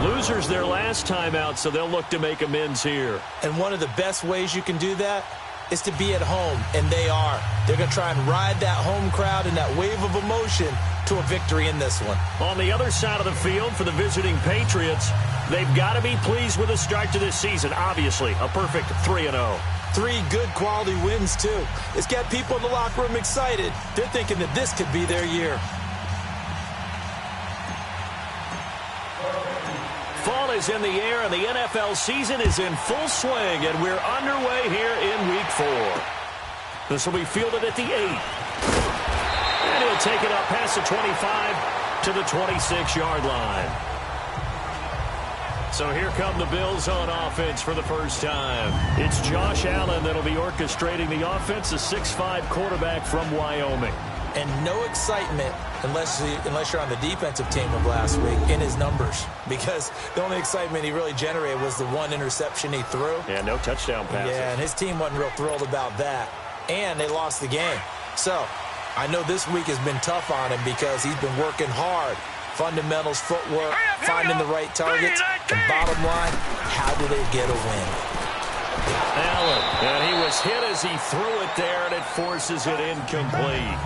Losers their last time out, so they'll look to make amends here. And one of the best ways you can do that is to be at home, and they are. They're going to try and ride that home crowd and that wave of emotion to a victory in this one. On the other side of the field for the visiting Patriots, they've got to be pleased with the start to this season. Obviously, a perfect 3-0. 3 good quality wins, too. It's got people in the locker room excited. They're thinking that this could be their year. Fall is in the air, and the NFL season is in full swing, and we're underway here in Week 4. This will be fielded at the 8. And he'll take it up past the 25 to the 26-yard line. So here come the Bills on offense for the first time. It's Josh Allen that'll be orchestrating the offense, a 6'5" quarterback from Wyoming. And no excitement unless you're on the defensive team of last week in his numbers, because the only excitement he really generated was the 1 interception he threw. Yeah, no touchdown passes. Yeah, and his team wasn't real thrilled about that. And they lost the game. So I know this week has been tough on him because he's been working hard. Fundamentals, footwork, finding the right targets. And bottom line, how do they get a win? Allen, and he was hit as he threw it there, and it forces it incomplete.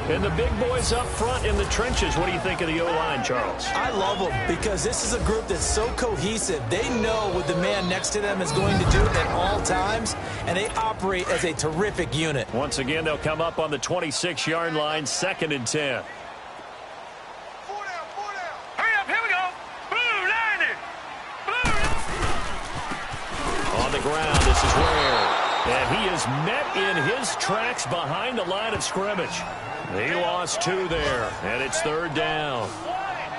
And the big boys up front in the trenches. What do you think of the O-line, Charles? I love them because this is a group that's so cohesive. They know what the man next to them is going to do at all times, and they operate as a terrific unit. Once again, they'll come up on the 26-yard line, 2nd and 10. Hurry up, here we go. Blue, line it. Blue. On the ground, this is Ware. And he is met in his tracks behind the line of scrimmage. He lost 2 there, and it's 3rd down.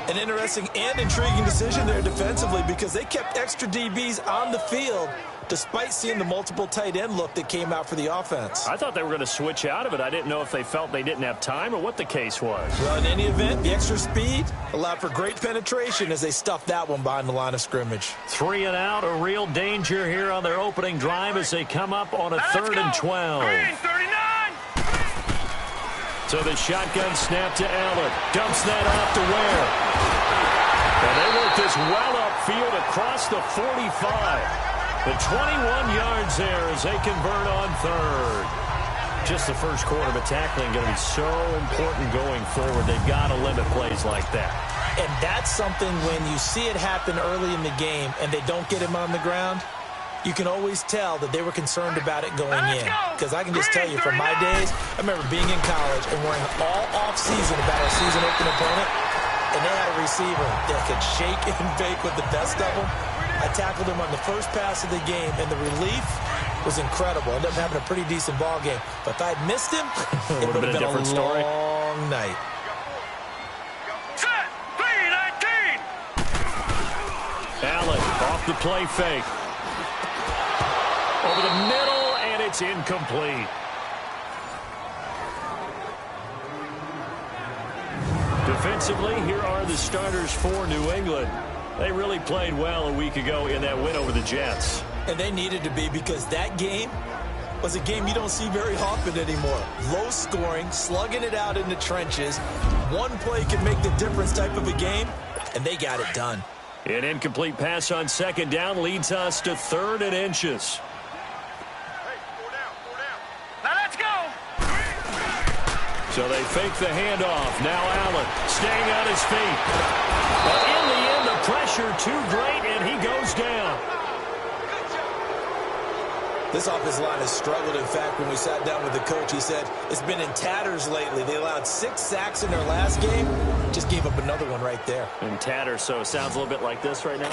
An interesting and intriguing decision there defensively because they kept extra DBs on the field despite seeing the multiple tight end look that came out for the offense. I thought they were going to switch out of it. I didn't know if they felt they didn't have time or what the case was. Well, in any event, the extra speed allowed for great penetration as they stuffed that one behind the line of scrimmage. 3 and out, a real danger here on their opening drive as they come up on a 3rd and 12. Green, 39. So the shotgun snap to Allen. Dumps that off to Ware. And they work this well upfield across the 45. The 21 yards there as they convert on 3rd. Just the first quarter, but tackling going to be so important going forward. They've got to limit plays like that. And that's something when you see it happen early in the game and they don't get him on the ground, you can always tell that they were concerned about it going in. Because I can just tell you from my days, I remember being in college and worrying all off-season about our season-opening opponent, and they had a receiver that could shake and bake with the best of them. I tackled him on the first pass of the game, and the relief was incredible. Ended up having a pretty decent ball game. But if I had missed him, it would have been a different story. long night. Set. 3-19. Allen off the play fake. Over the middle, and it's incomplete. Defensively, here are the starters for New England. They really played well a week ago in that win over the Jets. And they needed to be because that game was a game you don't see very often anymore. Low scoring, slugging it out in the trenches. One play can make the difference type of a game, and they got it done. An incomplete pass on 2nd down leads us to 3rd and inches. Now let's go. So they fake the handoff. Now Allen staying on his feet. But in the end, the pressure too great, and he goes down. This offensive line has struggled. In fact, when we sat down with the coach, he said it's been in tatters lately. They allowed 6 sacks in their last game. Just gave up another one right there. In tatters, so it sounds a little bit like this right now.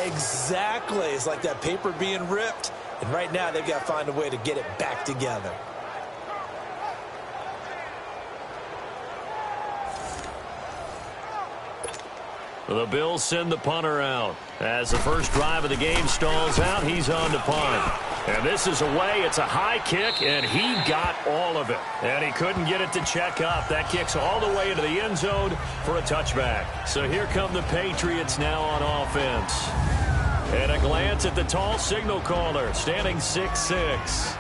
Exactly. It's like that paper being ripped. And right now, they've got to find a way to get it back together. The Bills send the punter out. As the first drive of the game stalls out, he's on to punt. And this is away. It's a high kick, and he got all of it. And he couldn't get it to check up. That kick's all the way into the end zone for a touchback. So here come the Patriots now on offense. And a glance at the tall signal caller, standing 6'6".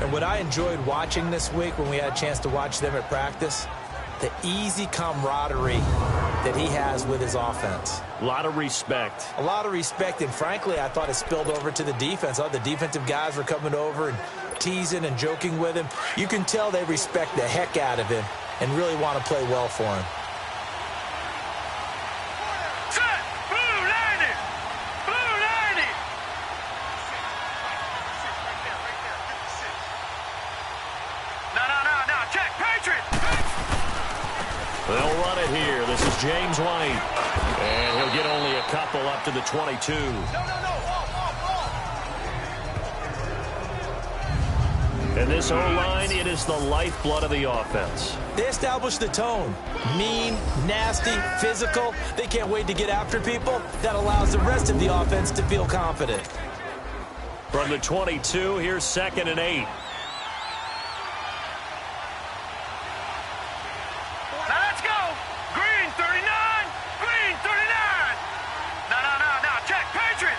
And what I enjoyed watching this week when we had a chance to watch them at practice the easy camaraderie that he has with his offense. A lot of respect. A lot of respect, and frankly, I thought it spilled over to the defense. The defensive guys were coming over and teasing and joking with him. You can tell they respect the heck out of him and really want to play well for him. Set! Blue landing! Blue landing! No. Check! Patriot! They'll run it here. This is James White. And he'll get only a couple up to the 22. And this O-line, it is the lifeblood of the offense. They establish the tone. Mean, nasty, physical. They can't wait to get after people. That allows the rest of the offense to feel confident. From the 22, here's 2nd and 8. Now let's go! Green 39! Green 39! No. Check! Patriot!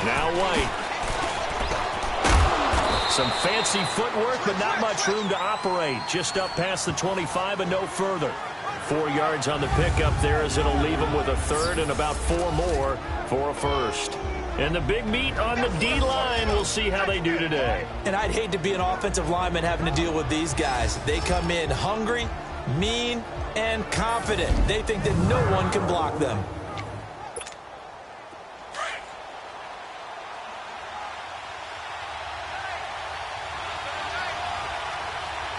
Now White. Some fancy footwork, but not much room to operate. Just up past the 25 and no further. 4 yards on the pickup there as it'll leave him with a third and about 4 more for a first. And the big meat on the D-line, we'll see how they do today. And I'd hate to be an offensive lineman having to deal with these guys. They come in hungry, mean, and confident. They think that no one can block them.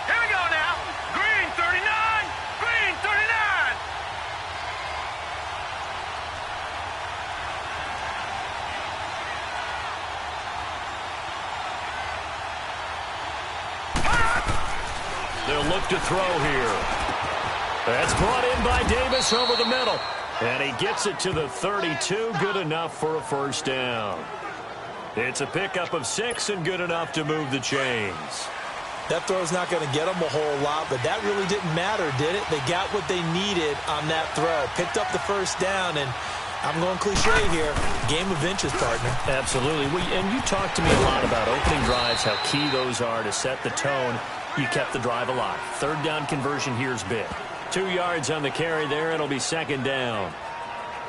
Here we go now! Green 39! Green 39! They'll look to throw here. That's brought in by Davis over the middle. And he gets it to the 32. Good enough for a first down. It's a pickup of 6 and good enough to move the chains. That throw's not going to get them a whole lot, but that really didn't matter, did it? They got what they needed on that throw. Picked up the first down, and I'm going cliche here. Game of inches, partner. Absolutely. And you talked to me a lot about opening drives, how key those are to set the tone. You kept the drive alive. 3rd down conversion here's big. 2 yards on the carry there. It'll be 2nd down.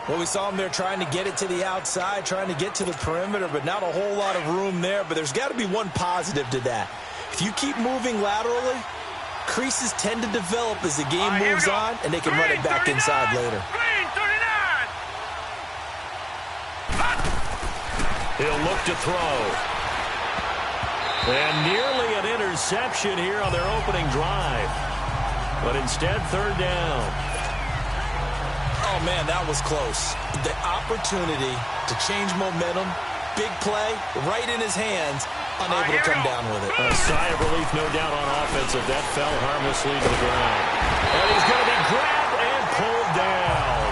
Well, we saw them there trying to get it to the outside, trying to get to the perimeter, but not a whole lot of room there. But there's got to be one positive to that. If you keep moving laterally, creases tend to develop as the game moves on, and they can run it back inside later. Green 39! He'll look to throw. And nearly an interception here on their opening drive. But instead, 3rd down. Oh, man, that was close. The opportunity to change momentum, big play, right in his hands, unable to come down with it. A sigh of relief, no doubt, on offense if that fell harmlessly to the ground. And he's going to be grabbed and pulled down.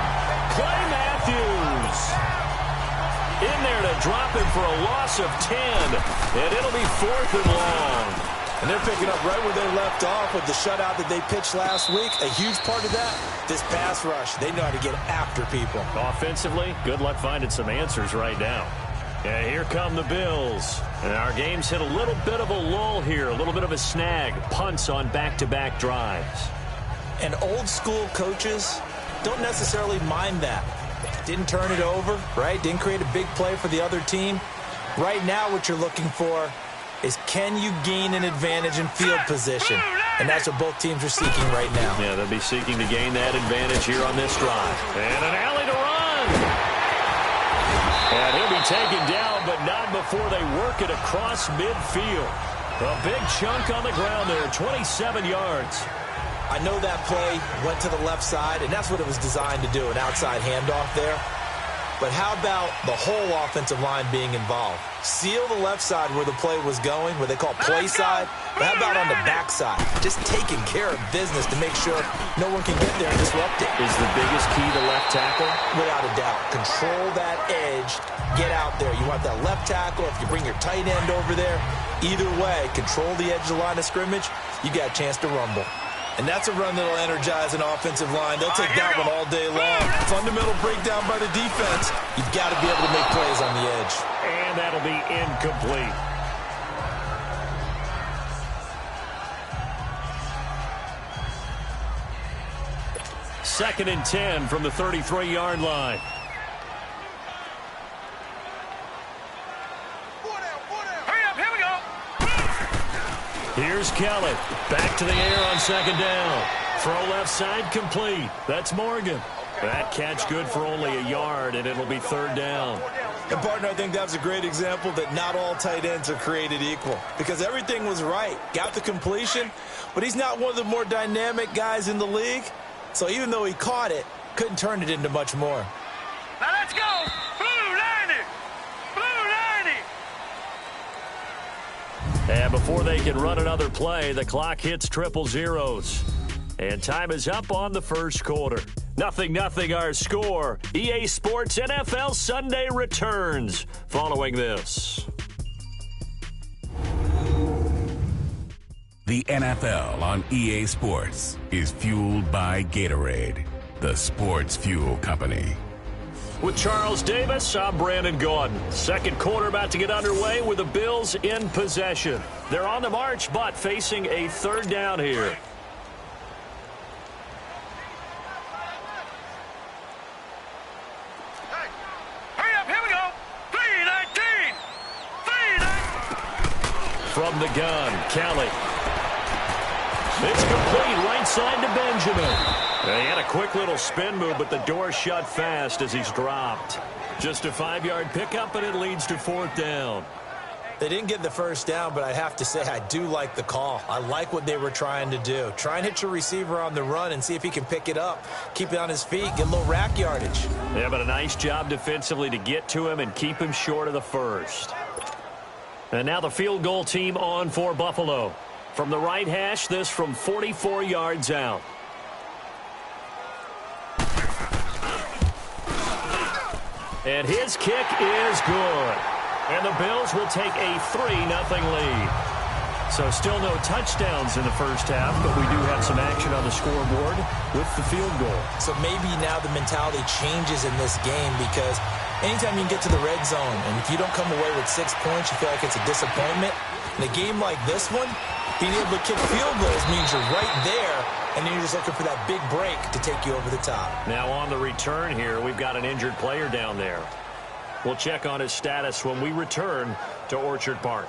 Clay Matthews in there to drop him for a loss of 10. And it'll be 4th and long. And they're picking up right where they left off with the shutout that they pitched last week. A huge part of that, this pass rush. They know how to get after people. Offensively, good luck finding some answers right now. And here come the Bills. And our game's hit a little bit of a lull here, a little bit of a snag. Punts on back-to-back drives. And old-school coaches don't necessarily mind that. Didn't turn it over, right? Didn't create a big play for the other team. Right now what you're looking for is can you gain an advantage in field position? And that's what both teams are seeking right now. Yeah, they'll be seeking to gain that advantage here on this drive. And an alley to run. And he'll be taken down, but not before they work it across midfield. A big chunk on the ground there, 27 yards. I know that play went to the left side, and that's what it was designed to do, an outside handoff there. But how about the whole offensive line being involved? Seal the left side where the play was going, what they call play side. But how about on the back side? Just taking care of business to make sure no one can get there and disrupt it. Is the biggest key to left tackle? Without a doubt. Control that edge. Get out there. You want that left tackle. If you bring your tight end over there, either way, control the edge of the line of scrimmage, you got a chance to rumble. And that's a run that'll energize an offensive line. They'll take that one all day long. Fundamental breakdown by the defense. You've got to be able to make plays on the edge. And that'll be incomplete. 2nd and 10 from the 33-yard line. Here we go. Here's Kelly. Back to the air on 2nd down. Throw left side complete. That's Morgan. That catch good for only a yard, and it'll be 3rd down. And, partner, I think that was a great example that not all tight ends are created equal because everything was right. Got the completion, but he's not one of the more dynamic guys in the league. So even though he caught it, couldn't turn it into much more. Now let's go. Blue 90. Blue 90. And before they can run another play, the clock hits triple zeros. And time is up on the first quarter. 0-0 our score. EA Sports NFL Sunday returns following this. The NFL on EA Sports is fueled by Gatorade, the sports fuel company. With Charles Davis, I'm Brandon Gaudin. Second quarter about to get underway with the Bills in possession. They're on the march, but facing a 3rd down here. From the gun, Kelly. It's complete, right side to Benjamin. He had a quick little spin move, but the door shut fast as he's dropped. Just a 5-yard pickup, and it leads to 4th down. They didn't get the first down, but I have to say I do like the call. I like what they were trying to do. Try and hit your receiver on the run and see if he can pick it up. Keep it on his feet, get a little rack yardage. Yeah, but a nice job defensively to get to him and keep him short of the first. And now the field goal team on for Buffalo. From the right hash, this from 44 yards out. And his kick is good. And the Bills will take a 3-0 lead. So still no touchdowns in the first half, but we do have some action on the scoreboard with the field goal. So maybe now the mentality changes in this game because anytime you can get to the red zone, and if you don't come away with 6 points, you feel like it's a disappointment. In a game like this one, being able to kick field goals means you're right there, and then you're just looking for that big break to take you over the top. Now on the return here, we've got an injured player down there. We'll check on his status when we return to Orchard Park.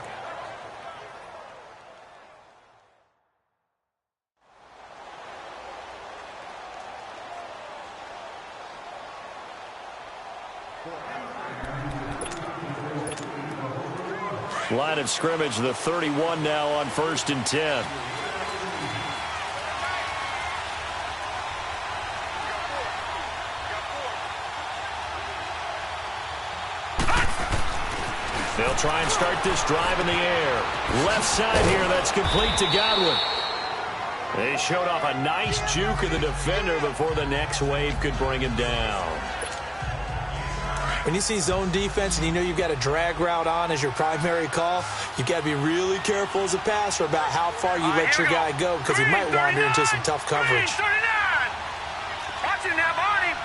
Line of scrimmage, the 31 now on 1st and 10. They'll try and start this drive in the air. Left side here, that's complete to Godwin. They showed off a nice juke of the defender before the next wave could bring him down. When you see zone defense and you know you've got a drag route on as your primary call, you've got to be really careful as a passer about how far you let your guy go because he might wander into some tough coverage. Watch it now, Barney.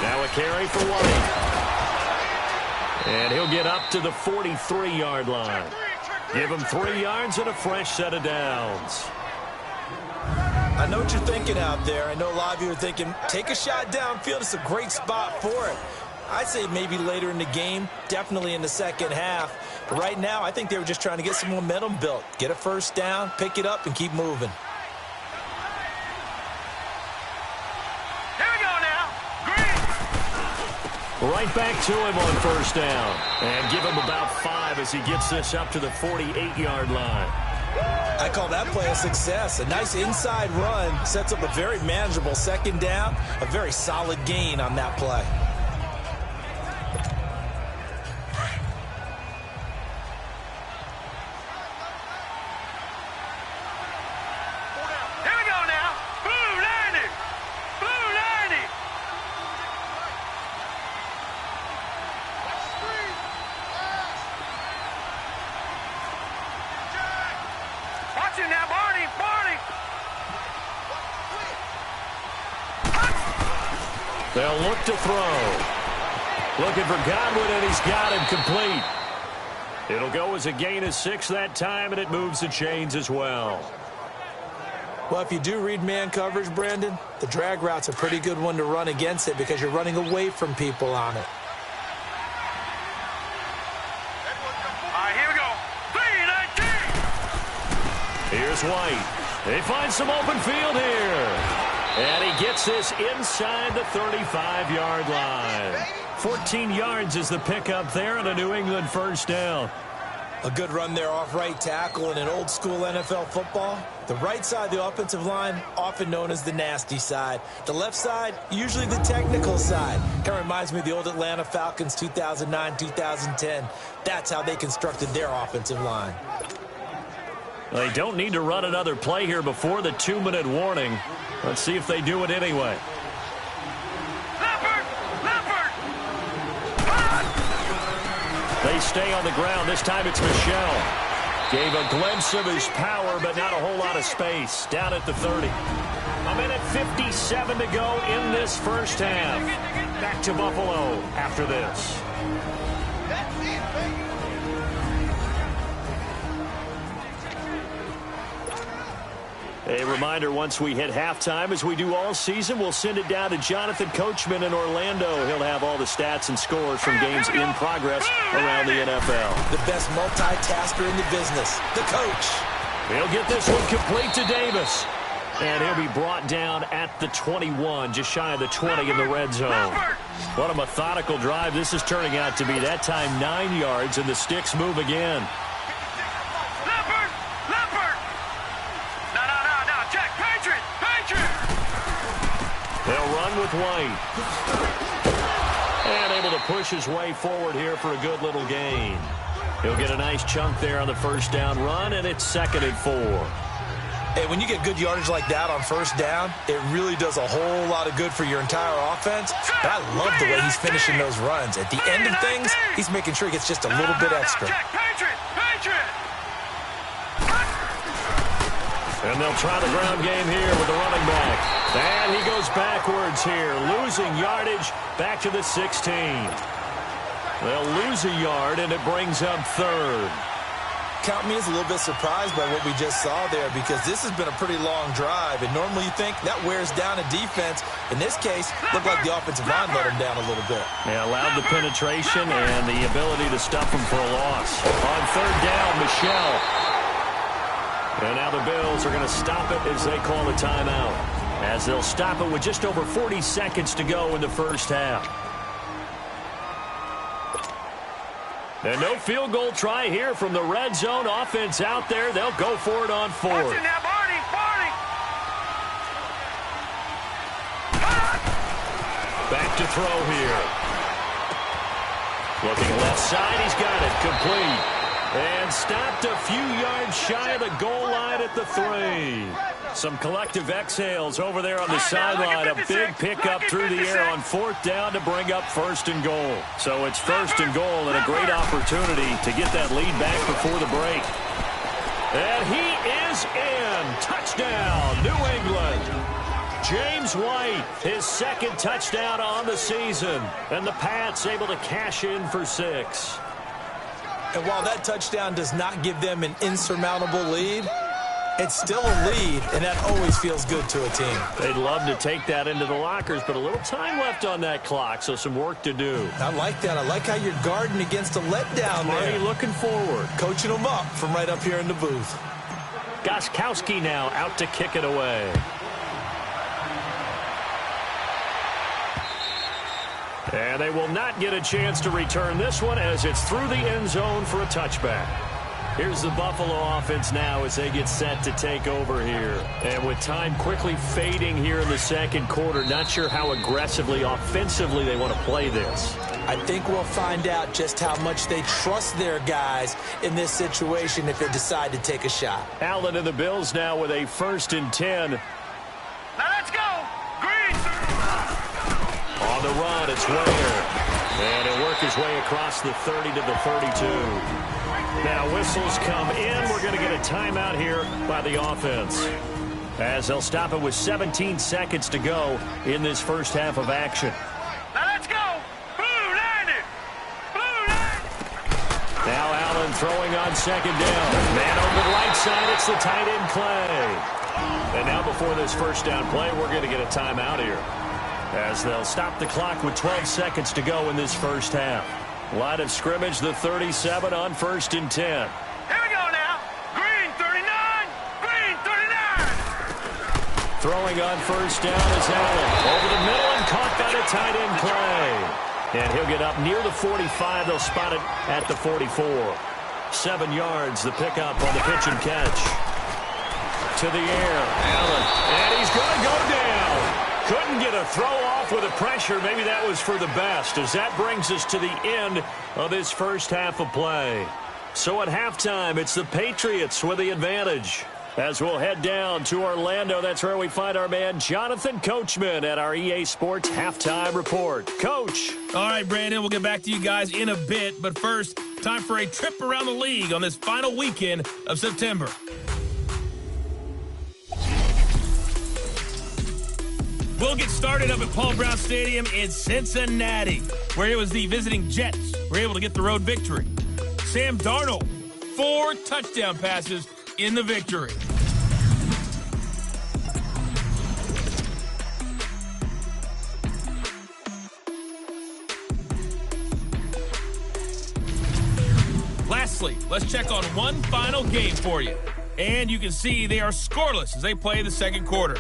Now a carry for White. And he'll get up to the 43-yard line. Give him 3 yards and a fresh set of downs. I know what you're thinking out there. I know a lot of you are thinking, take a shot downfield. It's a great spot for it. I'd say maybe later in the game, definitely in the second half. But right now, I think they were just trying to get some momentum built. Get a first down, pick it up, and keep moving. Here we go now. Green. Right back to him on first down. And give him about 5 as he gets this up to the 48-yard line. I call that play a success. A nice inside run sets up a very manageable second down, a very solid gain on that play. Here we go now. Blue 90. Blue 90. Watch it now, Barney. They'll look to throw. Looking for Godwin, and he's got him complete. It'll go as a gain of 6 that time, and it moves the chains as well. Well, if you do read man coverage, Brandon, the drag route's a pretty good one to run against it because you're running away from people on it. All right, here we go. 3-19. Here's White. They find some open field here. And he gets this inside the 35-yard line. 14 yards is the pickup there on a New England first down. A good run there off right tackle in an old-school NFL football. The right side of the offensive line, often known as the nasty side. The left side, usually the technical side. Kind of reminds me of the old Atlanta Falcons 2009-2010. That's how they constructed their offensive line. They don't need to run another play here before the 2-minute warning. Let's see if they do it anyway. They stay on the ground. This time it's Michel. Gave a glimpse of his power, but not a whole lot of space. Down at the 30. A minute 57 to go in this first half. Back to Buffalo after this. That's it, baby. A reminder, once we hit halftime, as we do all season, we'll send it down to Jonathan Coachman in Orlando. He'll have all the stats and scores from games in progress around the NFL. The best multitasker in the business, the coach. He'll get this one complete to Davis. And he'll be brought down at the 21, just shy of the 20 in the red zone. What a methodical drive this is turning out to be. That time 9 yards, and the sticks move again. They'll run with White. And able to push his way forward here for a good little gain. He'll get a nice chunk there on the first down run, and it's 2nd and 4. Hey, when you get good yardage like that on first down, it really does a whole lot of good for your entire offense. But I love the way he's finishing those runs. At the end of things, he's making sure he gets just a little bit extra. And they'll try the ground game here with the running back. And he goes backwards here, losing yardage back to the 16. They'll lose a yard, and it brings up 3rd. Count me as a little bit surprised by what we just saw there, because this has been a pretty long drive, and normally you think that wears down a defense. In this case, looked like the offensive line let him down a little bit. Yeah, allowed the penetration and the ability to stuff him for a loss. On 3rd down, Michel. And now the Bills are going to stop it as they call a timeout, as they'll stop it with just over 40 seconds to go in the first half. And no field goal try here from the red zone. Offense out there. They'll go for it on 4th. Back to throw here. Looking left side. He's got it. Complete. And stopped a few yards shy of the goal line at the 3. Some collective exhales over there on the sideline. A big pickup through the air on 4th down to bring up 1st and goal. So it's 1st and goal and a great opportunity to get that lead back before the break. And he is in. Touchdown, New England. James White, his 2nd touchdown on the season. And the Pats able to cash in for 6. And while that touchdown does not give them an insurmountable lead, it's still a lead, and that always feels good to a team. They'd love to take that into the lockers, but a little time left on that clock, so some work to do. I like that. I like how you're guarding against a letdown there. Marty looking forward. Coaching them up from right up here in the booth. Gostkowski now out to kick it away. And they will not get a chance to return this one as it's through the end zone for a touchback. Here's the Buffalo offense now as they get set to take over here. And with time quickly fading here in the 2nd quarter, not sure how aggressively, offensively they want to play this. I think we'll find out just how much they trust their guys in this situation if they decide to take a shot. Allen and the Bills now with a 1st and 10. Now let's go. Green. On the run, it's Ware. And he'll work his way across the 30 to the 32. Now whistles come in. We're going to get a timeout here by the offense, as they'll stop it with 17 seconds to go in this first half of action. Now let's go. Blue 90. Blue 90. Now Allen throwing on 2nd down. Man on the right side. It's the tight end Clay. And now before this first down play, we're going to get a timeout here, as they'll stop the clock with 12 seconds to go in this first half. Line of scrimmage, the 37 on 1st and 10. Here we go now. Green 39. Green 39. Throwing on first down is Allen. Over the middle and caught by the tight end play. And he'll get up near the 45. They'll spot it at the 44. 7 yards, the pickup on the pitch and catch. To the air, Allen. And he's going to go down. Couldn't get a throw off with the pressure. Maybe that was for the best, as that brings us to the end of this first half of play. So at halftime, it's the Patriots with the advantage. As we'll head down to Orlando, that's where we find our man Jonathan Coachman at our EA Sports Halftime Report. Coach. All right, Brandon, we'll get back to you guys in a bit. But first, time for a trip around the league on this final weekend of September. We'll get started up at Paul Brown Stadium in Cincinnati, where it was the visiting Jets were able to get the road victory. Sam Darnold, 4 touchdown passes in the victory. Lastly, let's check on one final game for you. And you can see they are scoreless as they play the second quarter.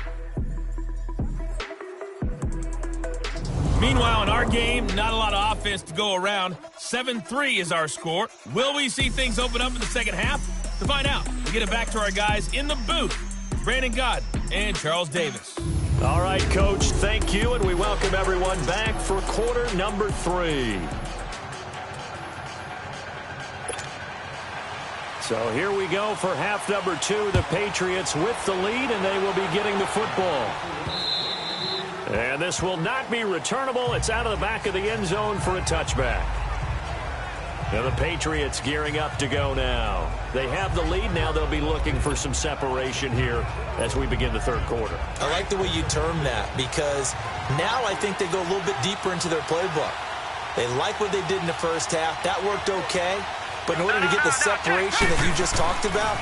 Meanwhile, in our game, not a lot of offense to go around. 7-3 is our score. Will we see things open up in the second half? To find out, we get it back to our guys in the booth, Brandon Gott and Charles Davis. All right, Coach, thank you, and we welcome everyone back for quarter number 3. So here we go for half number 2. The Patriots with the lead, and they will be getting the football. And this will not be returnable. It's out of the back of the end zone for a touchback. And the Patriots gearing up to go now. They have the lead now. They'll be looking for some separation here as we begin the third quarter. I like the way you term that, because now I think they go a little bit deeper into their playbook. They like what they did in the first half. That worked okay. But in order to get the separation that you just talked about,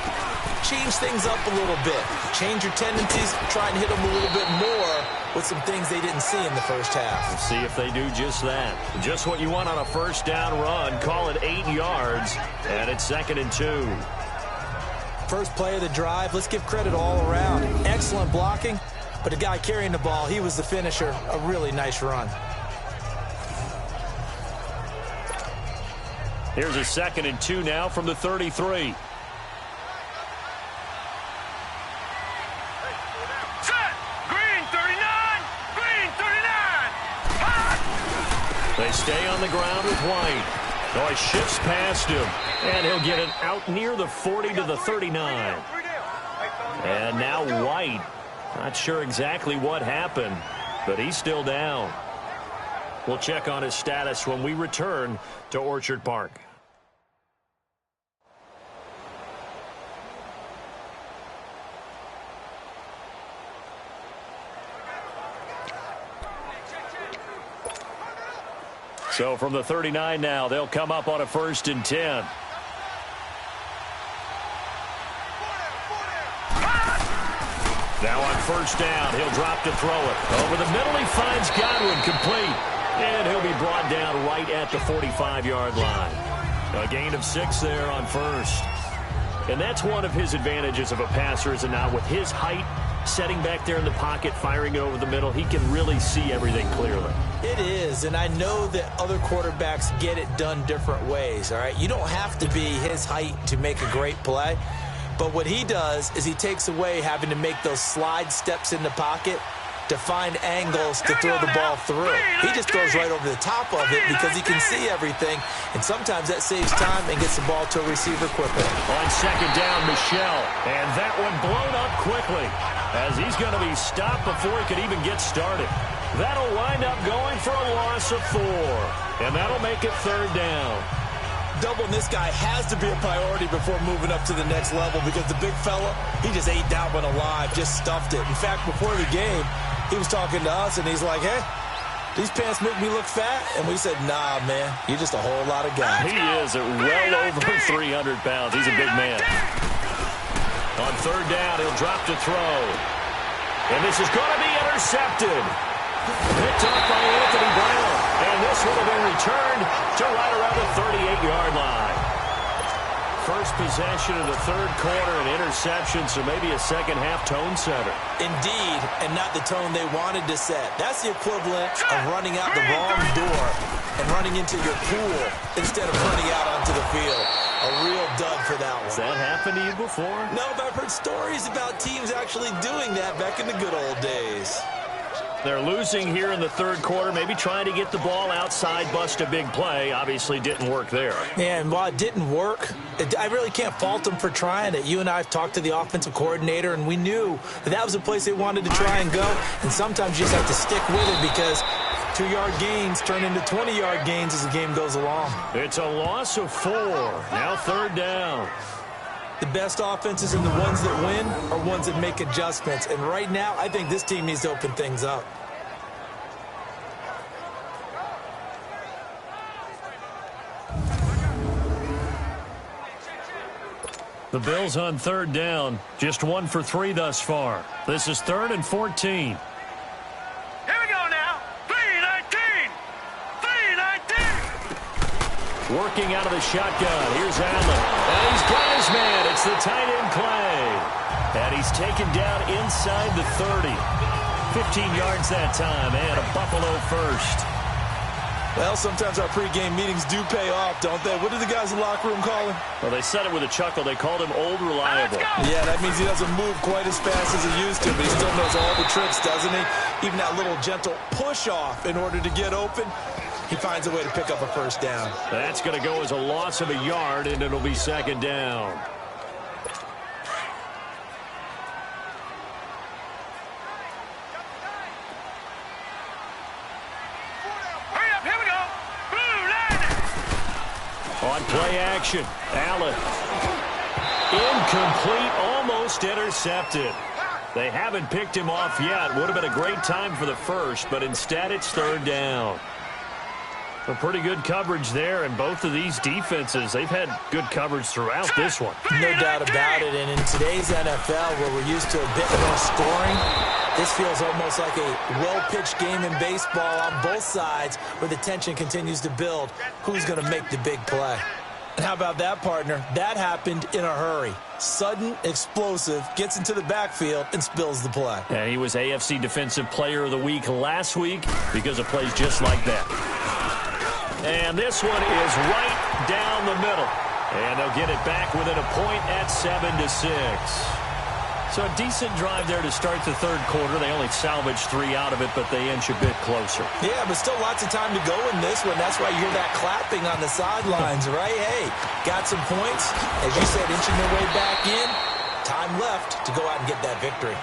change things up a little bit. Change your tendencies, try and hit them a little bit more with some things they didn't see in the first half. Let's see if they do just that. Just what you want on a first down run. Call it 8 yards, and it's 2nd and 2. First play of the drive, let's give credit all around. Excellent blocking, but the guy carrying the ball, he was the finisher. A really nice run. Here's a 2nd and 2 now from the 33. They stay on the ground with White. Oh, he shifts past him, and he'll get it out near the 40 to the 39. And now White. Not sure exactly what happened, but he's still down. We'll check on his status when we return to Orchard Park. So from the 39 now, they'll come up on a 1st and 10. Now on first down, he'll drop to throw it. Over the middle, he finds Godwin complete. And he'll be brought down right at the 45-yard line. A gain of 6 there on first. And that's one of his advantages of a passer, is it not? With his height, setting back there in the pocket, firing it over the middle, he can really see everything clearly. It is, and I know that other quarterbacks get it done different ways, all right? You don't have to be his height to make a great play, but what he does is he takes away having to make those slide steps in the pocket to find angles to throw the ball through. He just throws right over the top of it because he can see everything, and sometimes that saves time and gets the ball to a receiver quicker. On second down, Michelle, and that one blown up quickly as he's going to be stopped before he could even get started. That'll wind up going for a loss of 4, and that'll make it 3rd down. Doubling this guy has to be a priority before moving up to the next level, because the big fella, he just ate that one alive, just stuffed it. In fact, before the game, he was talking to us, and he's like, hey, these pants make me look fat? And we said, nah, man, you're just a whole lot of guy. He is at well over 300 pounds. He's a big man. On third down, he'll drop to throw. And this is going to be intercepted. Picked off by Anthony Brown. And this will have been returned to right around the 38-yard line. First possession of the third quarter, an interception, so maybe a second-half tone setter. Indeed, and not the tone they wanted to set. That's the equivalent of running out the wrong door and running into your pool instead of running out onto the field. A real dud for that one. Has that happened to you before? No, but I've heard stories about teams actually doing that back in the good old days. They're losing here in the third quarter, maybe trying to get the ball outside, bust a big play. Obviously didn't work there. Yeah, and while it didn't work, I really can't fault them for trying it. You and I have talked to the offensive coordinator, and we knew that was a place they wanted to try and go. And sometimes you just have to stick with it because 2-yard gains turn into 20-yard gains as the game goes along. It's a loss of 4. Now third down. The best offenses and the ones that win are ones that make adjustments. And right now, I think this team needs to open things up. The Bills on third down. Just 1 for 3 thus far. This is 3rd and 14. Here we go now. 3-19. 3-19. Working out of the shotgun. Here's Allen. And he's got his man. It's the tight end play. And he's taken down inside the 30. 15 yards that time. And a Buffalo first. Well, sometimes our pregame meetings do pay off, don't they? What do the guys in the locker room call him? Well, they said it with a chuckle. They called him Old Reliable. Yeah, that means he doesn't move quite as fast as he used to, but he still knows all the tricks, doesn't he? Even that little gentle push-off in order to get open, he finds a way to pick up a first down. That's going to go as a loss of a yard, and it'll be second down. On play action, Allen. Incomplete, almost intercepted. They haven't picked him off yet. Would have been a great time for the first, but instead it's third down. A pretty good coverage there, and both of these defenses, they've had good coverage throughout this one. No doubt about it, and in today's NFL, where we're used to a bit more scoring, this feels almost like a well-pitched game in baseball on both sides where the tension continues to build. Who's going to make the big play? And how about that, partner? That happened in a hurry. Sudden, explosive, gets into the backfield and spills the play. And he was AFC Defensive Player of the Week last week because of plays just like that. And this one is right down the middle. And they'll get it back within a point at 7-6. So a decent drive there to start the third quarter. They only salvaged 3 out of it, but they inch a bit closer. Yeah, but still lots of time to go in this one. That's why you hear that clapping on the sidelines, right? Hey, got some points. As you said, inching their way back in. Time left to go out and get that victory.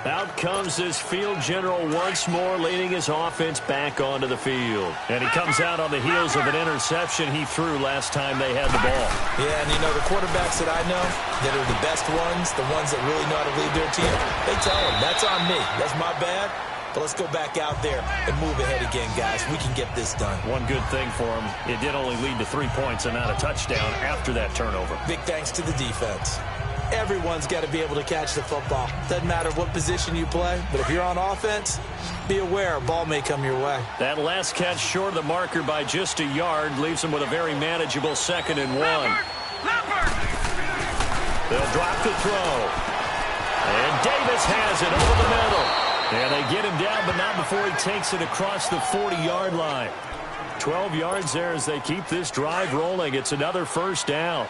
Out comes this field general once more, leading his offense back onto the field. And he comes out on the heels of an interception he threw last time they had the ball. Yeah, and you know, the quarterbacks that I know that are the best ones, the ones that really know how to lead their team, they tell them, that's on me. That's my bad. But let's go back out there and move ahead again, guys. We can get this done. One good thing for him, it did only lead to 3 points and not a touchdown after that turnover. Big thanks to the defense. Everyone's got to be able to catch the football. Doesn't matter what position you play, but if you're on offense, be aware a ball may come your way. That last catch short of the marker by just a yard leaves them with a very manageable 2nd and 1. They'll drop to throw. And Davis has it over the middle. And they get him down, but not before he takes it across the 40-yard line. 12 yards there as they keep this drive rolling. It's another first down.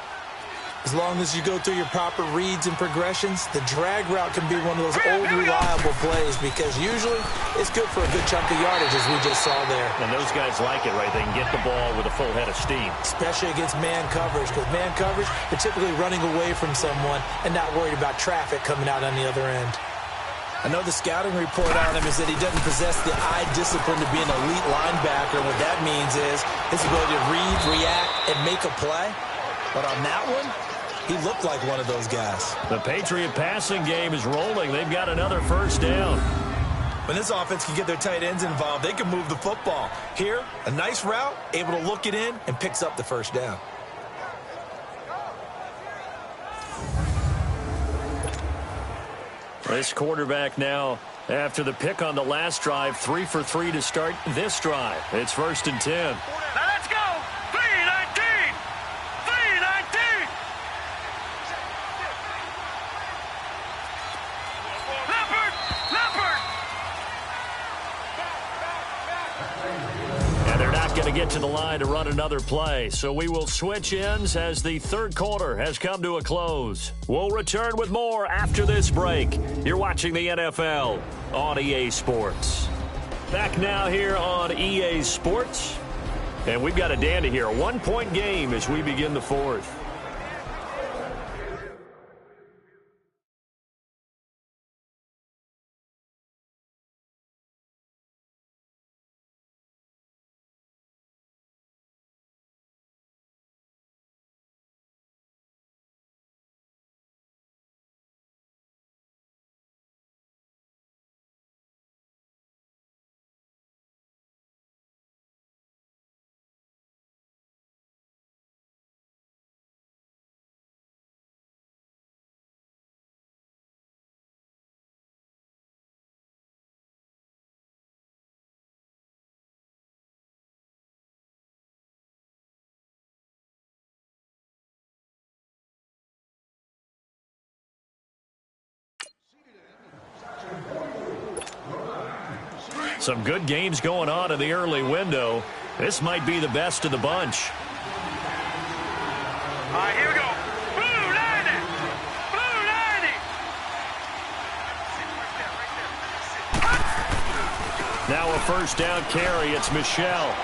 As long as you go through your proper reads and progressions, the drag route can be one of those old reliable plays because usually it's good for a good chunk of yardage as we just saw there. And those guys like it, right? They can get the ball with a full head of steam. Especially against man coverage because man coverage, they're typically running away from someone and not worried about traffic coming out on the other end. I know the scouting report on him is that he doesn't possess the eye discipline to be an elite linebacker. And what that means is his ability to read, react, and make a play. But on that one, he looked like one of those guys. The Patriot passing game is rolling. They've got another first down. When this offense can get their tight ends involved, they can move the football. Here, a nice route, able to look it in, and picks up the first down. This quarterback now, after the pick on the last drive, 3 for 3 to start this drive. It's 1st and 10. Now let's go. 3-19. 3-19. Leopard. And they're not going to get to the line to run another play. So we will switch ends as the third quarter has come to a close. We'll return with more after this break. You're watching the NFL on EA Sports. Back now here on EA Sports. And we've got a dandy here. A 1-point game as we begin the fourth. Some good games going on in the early window. This might be the best of the bunch. All right, here we go. Blue 90. Blue 90. Now a first down carry. It's Michelle.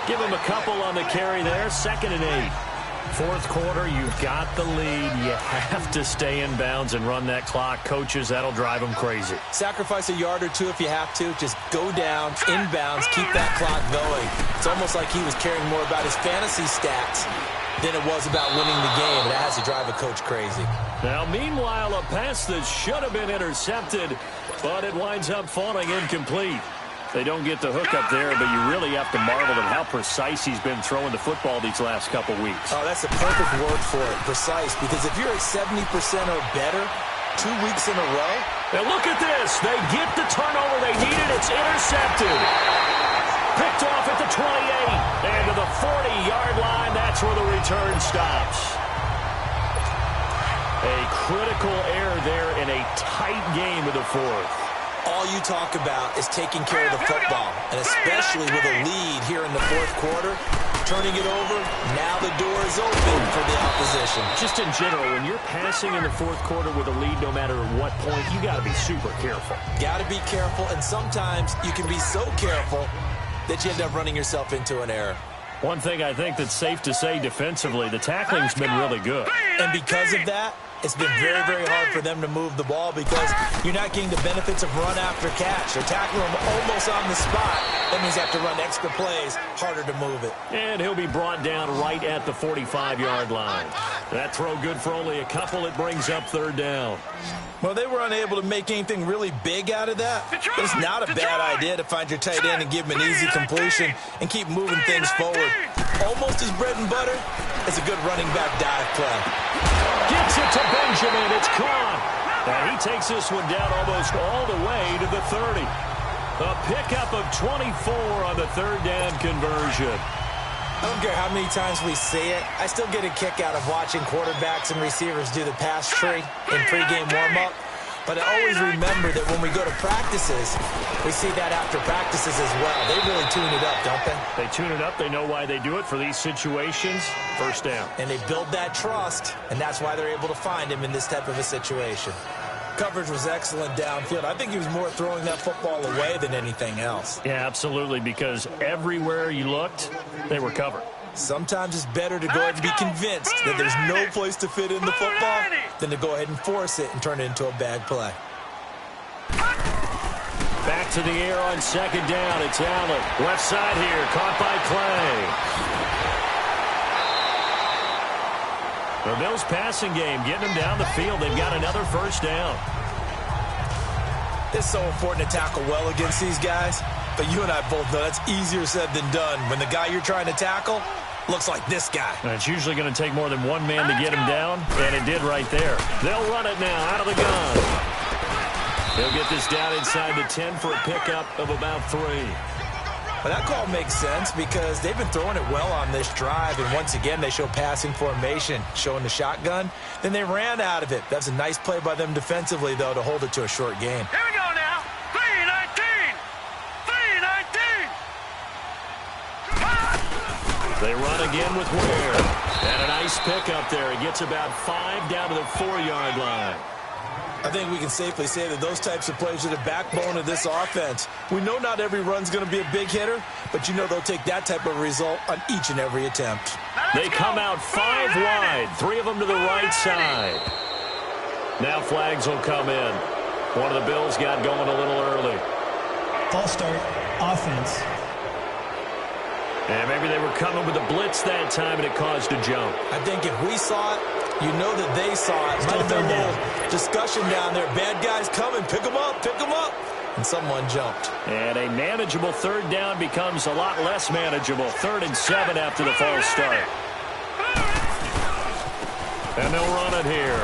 Give him a couple on the carry there. 2nd and 8. Fourth quarter, you've got the lead. You have to stay in bounds and run that clock. Coaches, that'll drive them crazy. Sacrifice a yard or two if you have to. Just go down, inbounds, keep that clock going. It's almost like he was caring more about his fantasy stats than it was about winning the game. That has to drive a coach crazy. Now, meanwhile, a pass that should have been intercepted, but it winds up falling incomplete. They don't get the hook up there, but you really have to marvel at how precise he's been throwing the football these last couple weeks. Oh, that's the perfect word for it, precise, because if you're at 70% or better 2 weeks in a row. And look at this. They get the turnover they needed. It's intercepted. Picked off at the 28. And to the 40-yard line, that's where the return stops. A critical error there in a tight game of the fourth. All you talk about is taking care of the football, and especially with a lead here in the fourth quarter, turning it over, now the door is open for the opposition. Just in general, when you're passing in the fourth quarter with a lead, no matter what point, you got to be super careful. Got to be careful, and sometimes you can be so careful that you end up running yourself into an error. One thing I think that's safe to say defensively, the tackling's been really good. And because of that, it's been very, very hard for them to move the ball because you're not getting the benefits of run after catch. They're tackling them almost on the spot. That means you have to run extra plays, harder to move it. And he'll be brought down right at the 45-yard line. That throw good for only a couple. It brings up third down. Well, they were unable to make anything really big out of that. But it's not a bad idea to find your tight end and give him an easy completion and keep moving things forward. Almost as bread and butter as a good running back dive play. Gets it to Benjamin. It's caught. And he takes this one down almost all the way to the 30. A pickup of 24 on the third down conversion. I don't care how many times we see it. I still get a kick out of watching quarterbacks and receivers do the pass tree in pregame warm-up. But I always remember that when we go to practices, we see that after practices as well. They really tune it up, don't they? They tune it up. They know why they do it for these situations. First down. And they build that trust, and that's why they're able to find him in this type of a situation. Coverage was excellent downfield. I think he was more throwing that football away than anything else. Yeah, absolutely, because everywhere you looked, they were covered. Sometimes it's better to go ahead and be convinced that there's no place to fit in the football than to go ahead and force it and turn it into a bad play. Back to the air on second down. It's Allen. Left side here, caught by Clay. The Bills passing game, getting them down the field. They've got another first down. It's so important to tackle well against these guys, but you and I both know that's easier said than done when the guy you're trying to tackle looks like this guy. And it's usually going to take more than one man to get him down, and it did right there. They'll run it now out of the gun. They'll get this down inside the 10 for a pickup of about 3. Well, that call makes sense because they've been throwing it well on this drive, and once again, they show passing formation, showing the shotgun. Then they ran out of it. That's a nice play by them defensively, though, to hold it to a short game. Here we go now. 3-19. 3-19. They run again with Ware. And a nice pickup there. He gets about 5 down to the 4-yard line. I think we can safely say that those types of plays are the backbone of this offense. We know not every run's going to be a big hitter, but you know they'll take that type of result on each and every attempt. They come out 5 wide, 3 of them to the right side. Now flags will come in. One of the Bills got going a little early. False start, offense. And maybe they were coming with a blitz that time, and it caused a jump. I think if we saw it, you know that they saw it. Might have been a little discussion down there. Bad guys coming. Pick them up. Pick them up. And someone jumped. And a manageable 3rd down becomes a lot less manageable. 3rd and 7 after the false start. And they'll run it here.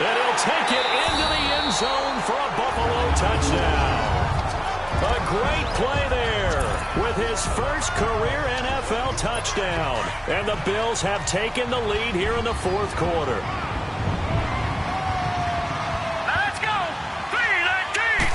And he'll take it into the end zone for a Buffalo touchdown. A great play there with his first career NFL touchdown. And the Bills have taken the lead here in the 4th quarter. Let's go. 3-19.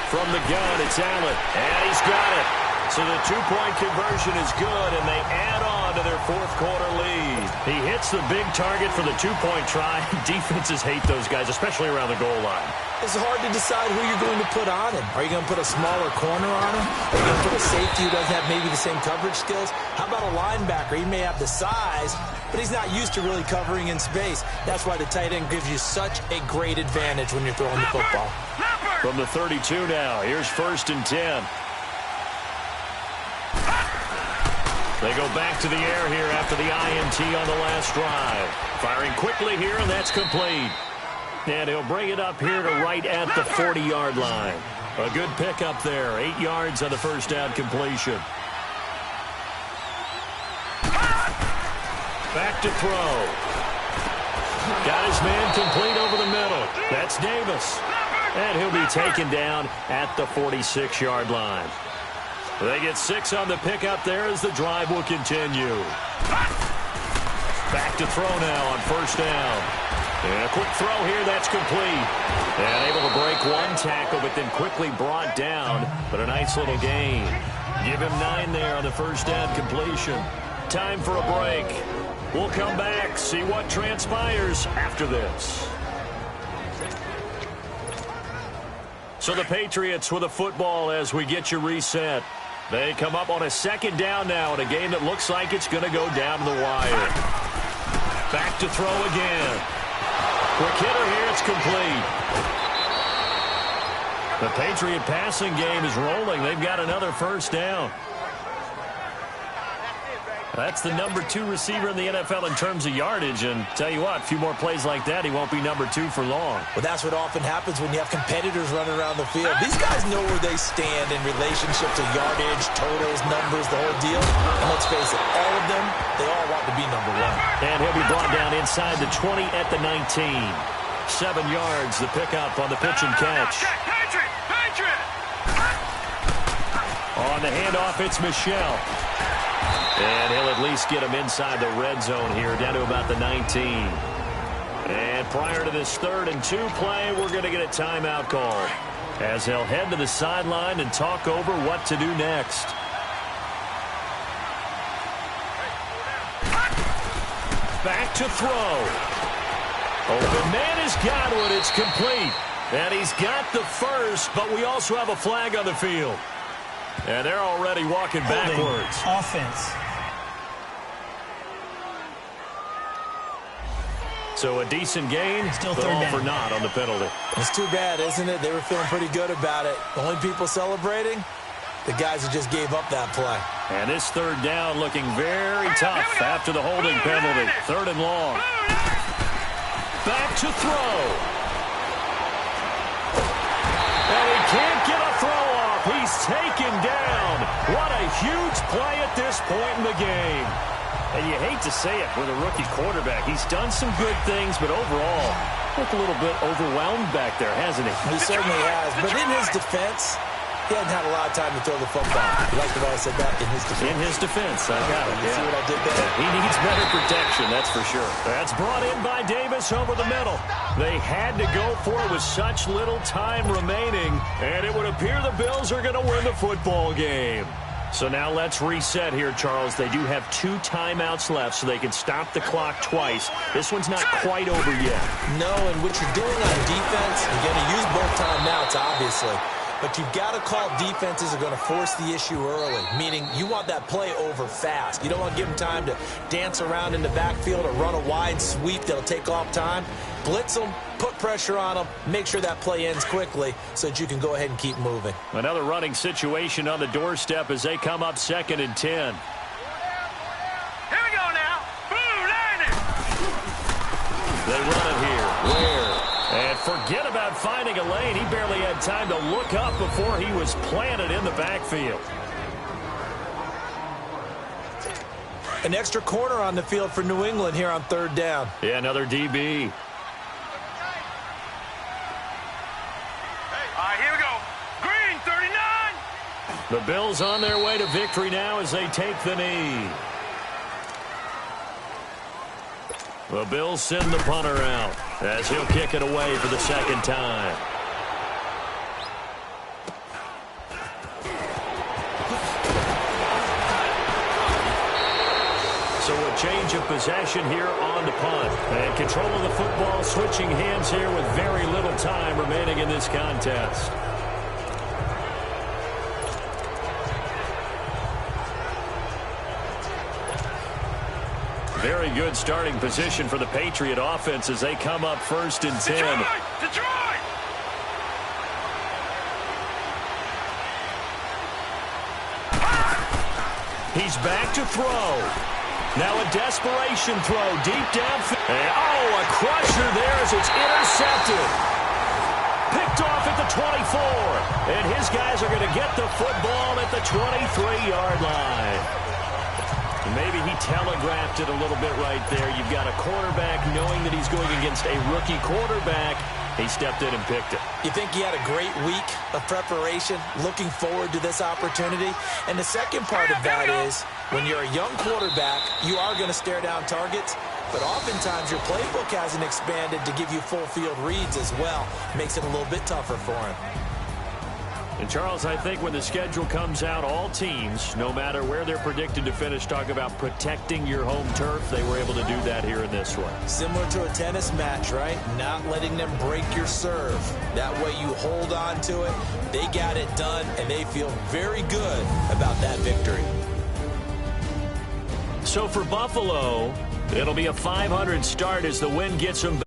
From the gun, it's Allen. And he's got it. So the 2-point conversion is good, and they add on to their 4th quarter lead. He hits the big target for the 2-point try. Defenses hate those guys, especially around the goal line. It's hard to decide who you're going to put on him. Are you going to put a smaller corner on him? Are you going to put a safety who doesn't have maybe the same coverage skills? How about a linebacker? He may have the size, but he's not used to really covering in space. That's why the tight end gives you such a great advantage when you're throwing the football. From the 32 now, here's 1st and 10. They go back to the air here after the INT on the last drive. Firing quickly here, and that's complete. And he'll bring it up here to right at the 40-yard line. A good pickup there. 8 yards on the first down completion. Back to throw. Got his man complete over the middle. That's Davis. And he'll be taken down at the 46-yard line. They get 6 on the pickup there as the drive will continue. Back to throw now on first down. And a quick throw here, that's complete. And able to break one tackle, but then quickly brought down. But a nice little gain. Give him 9 there on the first down completion. Time for a break. We'll come back, see what transpires after this. So the Patriots with a football as we get you reset. They come up on a 2nd down now in a game that looks like it's going to go down to the wire. Back to throw again. Quick hitter here, it's complete. The Patriot passing game is rolling. They've got another first down. That's the number 2 receiver in the NFL in terms of yardage. And tell you what, a few more plays like that, he won't be number 2 for long. Well, that's what often happens when you have competitors running around the field. These guys know where they stand in relationship to yardage, totals, numbers, the whole deal. And let's face it, all of them, they all want to be number 1. And he'll be brought down inside the 20 at the 19. 7 yards, the pickup on the pitch and catch. Patriot. On the handoff, it's Michel. And he'll at least get him inside the red zone here, down to about the 19. And prior to this 3rd and 2 play, we're going to get a timeout call as they'll head to the sideline and talk over what to do next. Back to throw. Open man has got one. It's complete. And he's got the first, but we also have a flag on the field. And they're already walking backwards. Offense. So a decent gain, Still but third all down. for naught on the penalty. It's too bad, isn't it? They were feeling pretty good about it. The only people celebrating, the guys who just gave up that play. And this 3rd down looking very tough after the holding penalty. 3rd and long. Back to throw. can't get a throw off. He's taken down. What a huge play at this point in the game. And you hate to say it with a rookie quarterback. He's done some good things, but overall, looked a little bit overwhelmed back there, hasn't he? He certainly has. But in his defense, he hadn't had a lot of time to throw the football. You like the way I said that? In his defense. In his defense, I got it. You see what I did there? He needs better protection, that's for sure. That's brought in by Davis over the middle. They had to go for it with such little time remaining, and it would appear the Bills are going to win the football game. So now let's reset here, Charles. They do have 2 timeouts left, so they can stop the clock twice. This one's not quite over yet. No, and what you're doing on defense, you're going to use both timeouts, obviously. But you've got to call defenses are going to force the issue early, meaning you want that play over fast. You don't want to give them time to dance around in the backfield or run a wide sweep that'll take off time. Blitz them, put pressure on them, make sure that play ends quickly so that you can go ahead and keep moving. Another running situation on the doorstep as they come up 2nd and 10. Here we go now. Blue landing. They run it here. Where? And forget about finding a lane. He barely had time to look up before he was planted in the backfield. An extra corner on the field for New England here on 3rd down. Yeah, another DB. All right, here we go. Green 39. The Bills on their way to victory now as they take the knee. The Bills send the punter out as he'll kick it away for the 2nd time. So a change of possession here on the punt. And control of the football switching hands here with very little time remaining in this contest. Very good starting position for the Patriot offense as they come up 1st and 10. Detroit! He's back to throw. Now a desperation throw deep downfield. Oh, a crusher there as it's intercepted. Picked off at the 24. And his guys are going to get the football at the 23-yard line. Maybe he telegraphed it a little bit right there. You've got a quarterback knowing that he's going against a rookie quarterback. He stepped in and picked it. You think he had a great week of preparation, looking forward to this opportunity? And the second part of that is, when you're a young quarterback, you are going to stare down targets, but oftentimes your playbook hasn't expanded to give you full field reads as well. Makes it a little bit tougher for him. And, Charles, I think when the schedule comes out, all teams, no matter where they're predicted to finish, talk about protecting your home turf. They were able to do that here in this one. Similar to a tennis match, right? Not letting them break your serve. That way you hold on to it. They got it done, and they feel very good about that victory. So for Buffalo, it'll be a 500 start as the win gets them back.